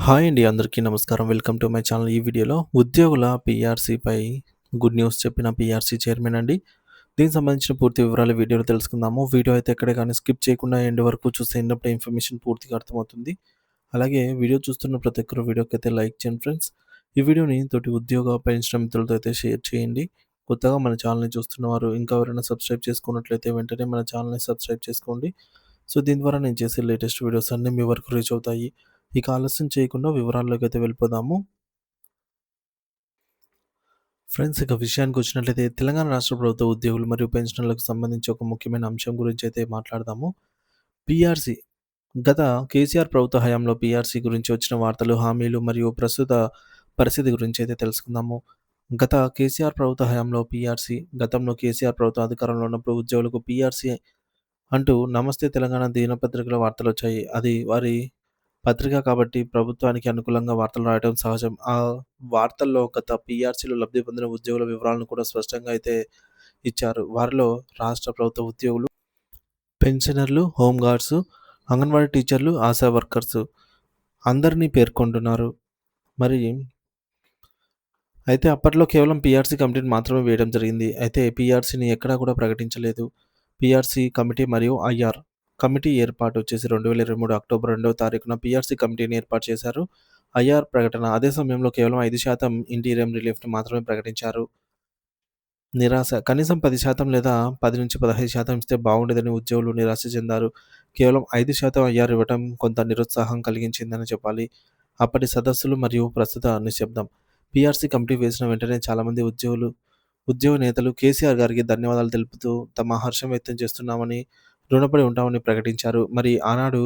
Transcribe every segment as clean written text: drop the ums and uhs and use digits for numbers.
Hi అండి. అందరికీ నమస్కారం. Welcome to my channel. ఈ వీడియోలో ఉద్యోగుల పీఆర్సీపై గుడ్ న్యూస్ చెప్పిన పీఆర్సీ చైర్మన్ అండి. దీనికి సంబంధించిన పూర్తి వివరాలు వీడియోలో తెలుసుకుందాము. వీడియో అయితే ఎక్కడ గాని స్కిప్ చేయకుండా ఎండ్ వరకు చూస్తే ఎండప్పుడు ఇన్ఫర్మేషన్ పూర్తిగా అర్థమవుతుంది. అలాగే వీడియో చూస్తున్న ప్రతి ఒక్కరు వీడియోకైతే లైక్ చేయండి ఫ్రెండ్స్. ఈ వీడియోని తోటి ఉద్యోగ పెన్షన్ మిత్రులతో అయితే షేర్ చేయండి. కొత్తగా మన ఛానల్‌ని చూస్తున్నవారు ఇంకా ఎవరైనా సబ్స్క్రైబ్ చేసుకున్నట్లయితే వెంటనే మన ఛానల్‌ని సబ్స్క్రైబ్ చేసుకోండి. సో, దీని ద్వారా నేను చేసే లేటెస్ట్ వీడియోస్ అన్నీ మీ వరకు రీచ్ అవుతాయి. ఇక ఆలస్యం చేయకుండా వివరాల్లోకైతే వెళ్ళిపోదాము. ఫ్రెండ్స్, ఇక విషయానికొచ్చినట్లయితే తెలంగాణ రాష్ట్ర ప్రభుత్వ ఉద్యోగులు మరియు పెన్షనర్లకు సంబంధించి ఒక ముఖ్యమైన అంశం గురించి అయితే మాట్లాడదాము. పీఆర్సీ గత కేసీఆర్ ప్రభుత్వ హయాంలో పీఆర్సీ గురించి వచ్చిన వార్తలు, హామీలు మరియు ప్రస్తుత పరిస్థితి గురించి అయితే తెలుసుకుందాము. గత కేసీఆర్ ప్రభుత్వ హయాంలో పీఆర్సీ గతంలో కేసీఆర్ ప్రభుత్వం అధికారంలో ఉన్నప్పుడు ఉద్యోగులకు పీఆర్సీ అంటూ నమస్తే తెలంగాణ దినపత్రికలో వార్తలొచ్చాయి. అది వారి పత్రిక కాబట్టి ప్రభుత్వానికి అనుకూలంగా వార్తలు రాయడం సహజం. ఆ వార్తల్లో గత పీఆర్సీలో లబ్ధి పొందిన ఉద్యోగుల వివరాలను కూడా స్పష్టంగా అయితే ఇచ్చారు. వారిలో రాష్ట్ర ప్రభుత్వ ఉద్యోగులు, పెన్షనర్లు, హోంగార్డ్స్, అంగన్వాడీ టీచర్లు, ఆశా వర్కర్స్ అందరినీ పేర్కొంటున్నారు. మరి అయితే అప్పట్లో కేవలం పీఆర్సీ కమిటీని మాత్రమే వేయడం జరిగింది. అయితే పీఆర్సీని ఎక్కడా కూడా ప్రకటించలేదు. పీఆర్సీ కమిటీ మరియు ఐఆర్ కమిటీ ఏర్పాటు వచ్చేసి 2023 అక్టోబర్ 2వ తారీఖున పీఆర్సీ కమిటీని ఏర్పాటు చేశారు. ఐఆర్ ప్రకటన అదే సమయంలో కేవలం 5% ఇంటీరియం రిలీఫ్‌ని మాత్రమే ప్రకటించారు. నిరాశ కనీసం 10% లేదా 10-15% ఇస్తే బాగుండేదని ఉద్యోగులు నిరాశ చెందారు. కేవలం 5% ఐఆర్ ఇవ్వటం కొంత నిరుత్సాహం కలిగించిందని చెప్పాలి. అప్పటి సదస్సులు మరియు ప్రస్తుత నిశ్శబ్దం. పీఆర్సీ కమిటీ వేసిన వెంటనే చాలామంది ఉద్యోగ నేతలు కేసీఆర్ గారికి ధన్యవాదాలు తెలుపుతూ తమ హర్షం వ్యక్తం చేస్తున్నామని, రుణపడి ఉంటామని ప్రకటించారు. మరి ఆనాడు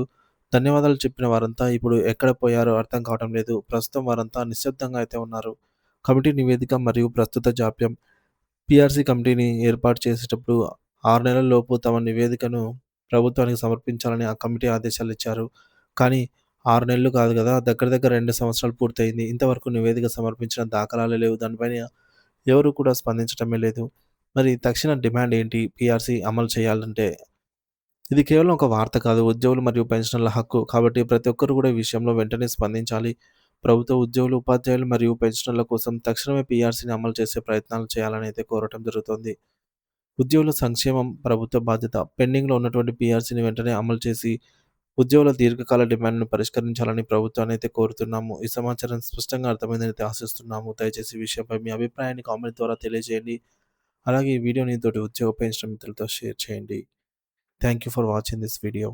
ధన్యవాదాలు చెప్పిన వారంతా ఇప్పుడు ఎక్కడ పోయారో అర్థం కావడం లేదు. ప్రస్తుతం వారంతా నిశ్శబ్దంగా అయితే ఉన్నారు. కమిటీ నివేదిక మరియు ప్రస్తుత జాప్యం. పీఆర్సీ కమిటీని ఏర్పాటు చేసేటప్పుడు 6 నెలల లోపు తమ నివేదికను ప్రభుత్వానికి సమర్పించాలని ఆ కమిటీ ఆదేశాలిచ్చారు. కానీ 6 నెలలు కాదు గదా! దగ్గర దగ్గర 2 సంవత్సరాలు పూర్తయింది. ఇంతవరకు నివేదిక సమర్పించిన దాఖలాలే లేవు. దానిపైన ఎవరు కూడా స్పందించటమే లేదు. మరి తక్షణ డిమాండ్ ఏంటి? పీఆర్సీ అమలు చేయాలంటే? ఇది కేవలం ఒక వార్త కాదు. ఉద్యోగులు మరియు పెన్షనర్ల హక్కు. కాబట్టి ప్రతి ఒక్కరు కూడా ఈ విషయంలో వెంటనే స్పందించాలి. ప్రభుత్వ ఉద్యోగులు, ఉపాధ్యాయులు మరియు పెన్షనర్ల కోసం తక్షణమే పీఆర్సీని అమలు చేసే ప్రయత్నాలు చేయాలని అయితే కోరటం జరుగుతోంది. ఉద్యోగుల సంక్షేమం ప్రభుత్వ బాధ్యత. పెండింగ్‌లో ఉన్నటువంటి పీఆర్సీని వెంటనే అమలు చేసి, ఉద్యోగుల దీర్ఘకాల డిమాండ్‌ను పరిష్కరించాలని ప్రభుత్వాన్నయితే కోరుతున్నాము. ఈ సమాచారం స్పష్టంగా అర్థమైందని అయితే ఆశిస్తున్నాము. దయచేసి ఈ విషయంపై మీ అభిప్రాయాన్ని కామెంట్ ద్వారా తెలియజేయండి. అలాగే ఈ వీడియోని తోటి ఉద్యోగ పెన్షన్ మిత్రులతో షేర్ చేయండి. Thank you for watching this video.